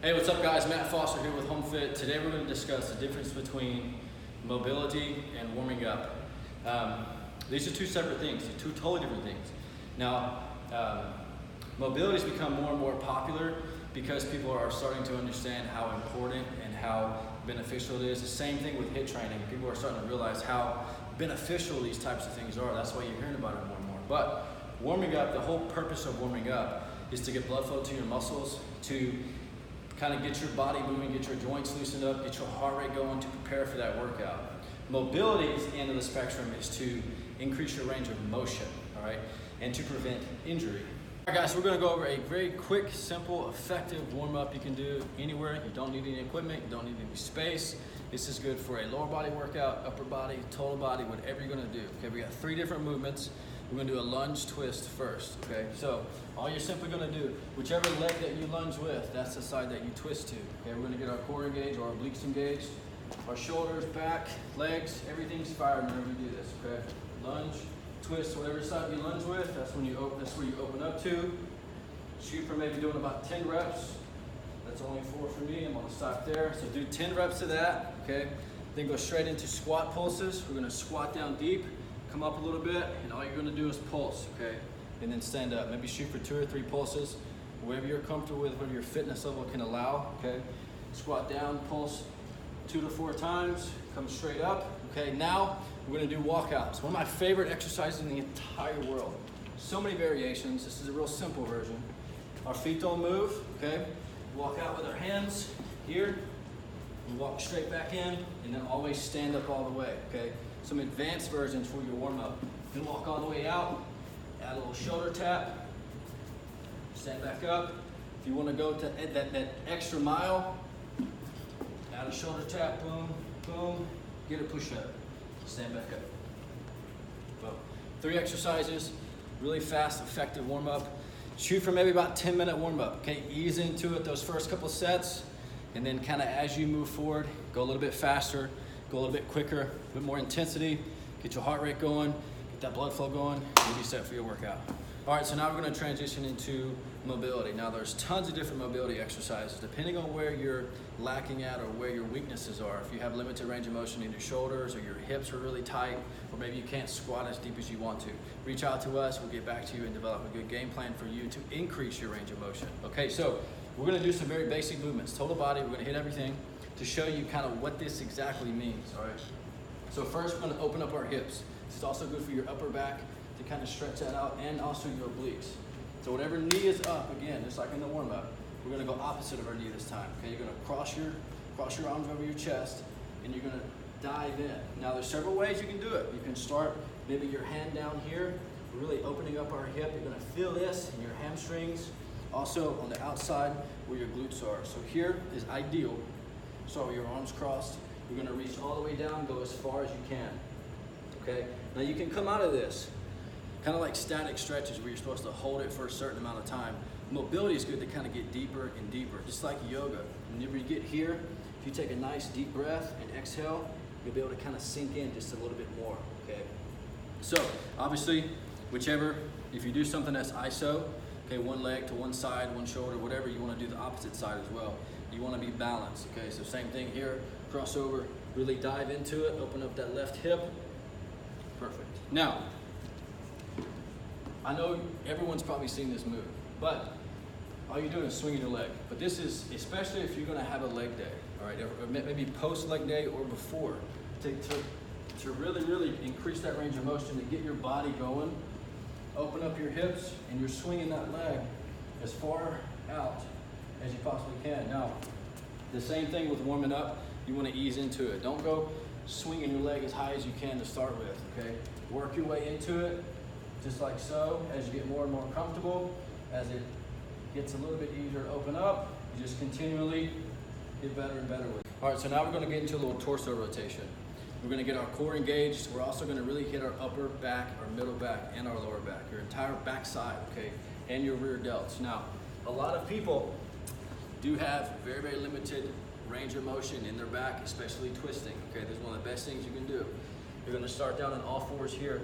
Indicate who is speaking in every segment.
Speaker 1: Hey, what's up guys? Matt Foster here with HomeFit. Today we're going to discuss the difference between mobility and warming up. These are two separate things, two totally different things. Now, mobility has become more and more popular because people are starting to understand how important and how beneficial it is. The same thing with HIIT training. People are starting to realize how beneficial these types of things are. That's why you're hearing about it more and more. But warming up, the whole purpose of warming up is to get blood flow to your muscles, to kind of get your body moving, get your joints loosened up, get your heart rate going to prepare for that workout. Mobility's end of the spectrum is to increase your range of motion, all right, and to prevent injury. All right, guys, we're gonna go over a very quick, simple, effective warm-up you can do anywhere. You don't need any equipment, you don't need any space. This is good for a lower body workout, upper body, total body, whatever you're gonna do. Okay, we got 3 different movements. We're gonna do a lunge twist first, okay? So all you're simply gonna do, whichever leg that you lunge with, that's the side that you twist to. Okay, we're gonna get our core engaged or our obliques engaged, our shoulders, back, legs, everything's fired whenever we do this, okay? Lunge, twist, whatever side you lunge with, that's where you open up to. Shoot for maybe doing about 10 reps. That's only 4 for me, I'm gonna stop there. So do 10 reps of that, okay? Then go straight into squat pulses. We're gonna squat down deep, come up a little bit, and all you're gonna do is pulse, okay? And then stand up. Maybe shoot for 2 or 3 pulses, whatever you're comfortable with, whatever your fitness level can allow, okay? Squat down, pulse 2 to 4 times, come straight up, okay? Now, we're gonna do walkouts. One of my favorite exercises in the entire world. So many variations. This is a real simple version. Our feet don't move, okay? Walk out with our hands here, and walk straight back in, and then always stand up all the way, okay? Some advanced versions for your warm-up. Then walk all the way out, add a little shoulder tap, stand back up. If you want to go to that extra mile, add a shoulder tap, boom, boom, get a push-up, stand back up. Boom. 3 exercises, really fast, effective warm-up. Shoot for maybe about 10-minute warm-up, okay? Ease into it those first couple sets, and then kind of as you move forward, go a little bit faster, go a little bit quicker, a bit more intensity, get your heart rate going, get that blood flow going, and be set for your workout. All right, so now we're gonna transition into mobility. Now there's tons of different mobility exercises, depending on where you're lacking at or where your weaknesses are. If you have limited range of motion in your shoulders or your hips are really tight, or maybe you can't squat as deep as you want to, reach out to us, we'll get back to you and develop a good game plan for you to increase your range of motion. Okay, so we're gonna do some very basic movements. Total body, we're gonna hit everything to show you kind of what this exactly means, all right? So first, we're gonna open up our hips. This is also good for your upper back to kind of stretch that out, and also your obliques. So whatever knee is up, again, just like in the warm-up, we're gonna go opposite of our knee this time, okay? You're gonna cross your arms over your chest, and you're gonna dive in. Now there's several ways you can do it. You can start maybe your hand down here, really opening up our hip. You're gonna feel this in your hamstrings, also on the outside where your glutes are. So here is ideal. So with your arms crossed, you're gonna reach all the way down, go as far as you can, okay? Now you can come out of this, kind of like static stretches where you're supposed to hold it for a certain amount of time. Mobility is good to kind of get deeper and deeper, just like yoga. Whenever you get here, if you take a nice deep breath and exhale, you'll be able to kind of sink in just a little bit more, okay? So obviously, if you do something that's iso, okay, one leg to one side, one shoulder, whatever, you want to do the opposite side as well. You want to be balanced, okay? So same thing here, cross over, really dive into it, open up that left hip. Perfect. Now, I know everyone's probably seen this move, but all you're doing is swinging your leg. But this is, especially if you're gonna have a leg day, all right? Or maybe post leg day or before, to really, really increase that range of motion, to get your body going, open up your hips, and you're swinging that leg as far out as you possibly can. Now, the same thing with warming up, you wanna ease into it. Don't go swinging your leg as high as you can to start with, okay? Work your way into it, just like so. As you get more and more comfortable, as it gets a little bit easier to open up, you just continually get better and better with it. All right, so now we're gonna get into a little torso rotation. We're gonna get our core engaged. We're also gonna really hit our upper back, our middle back, and our lower back, your entire back side, okay? And your rear delts. Now, a lot of people do have very, very limited range of motion in their back, especially twisting, okay? This is one of the best things you can do. You're gonna start down on all fours here.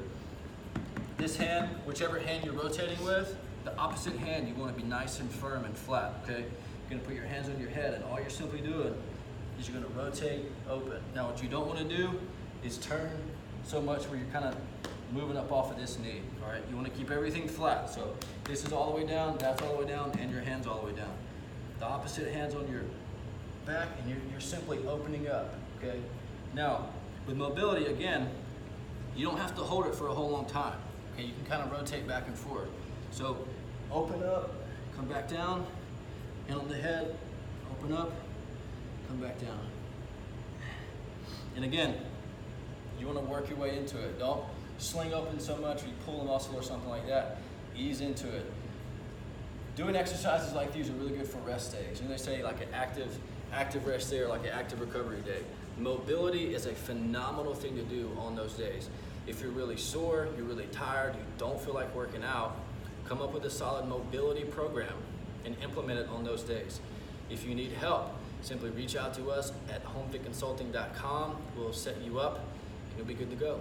Speaker 1: This hand, whichever hand you're rotating with, the opposite hand, you wanna be nice and firm and flat, okay? You're gonna put your hands on your head, and all you're simply doing is you're gonna rotate open. Now what you don't wanna do is turn so much where you're kind of moving up off of this knee, all right? You wanna keep everything flat. So this is all the way down, that's all the way down, and your hand's all the way down. The opposite hand's on your back, and you're simply opening up, okay? Now, with mobility, again, you don't have to hold it for a whole long time, okay? You can kind of rotate back and forth. So open up, come back down, and on the head, open up, come back down. And again, you want to work your way into it. Don't sling open so much or you pull a muscle or something like that. Ease into it. Doing exercises like these are really good for rest days. You know, they say like an active rest day or like an active recovery day. Mobility is a phenomenal thing to do on those days. If you're really sore, you're really tired, you don't feel like working out, come up with a solid mobility program and implement it on those days. If you need help, simply reach out to us at homefitconsulting.com. We'll set you up and you'll be good to go.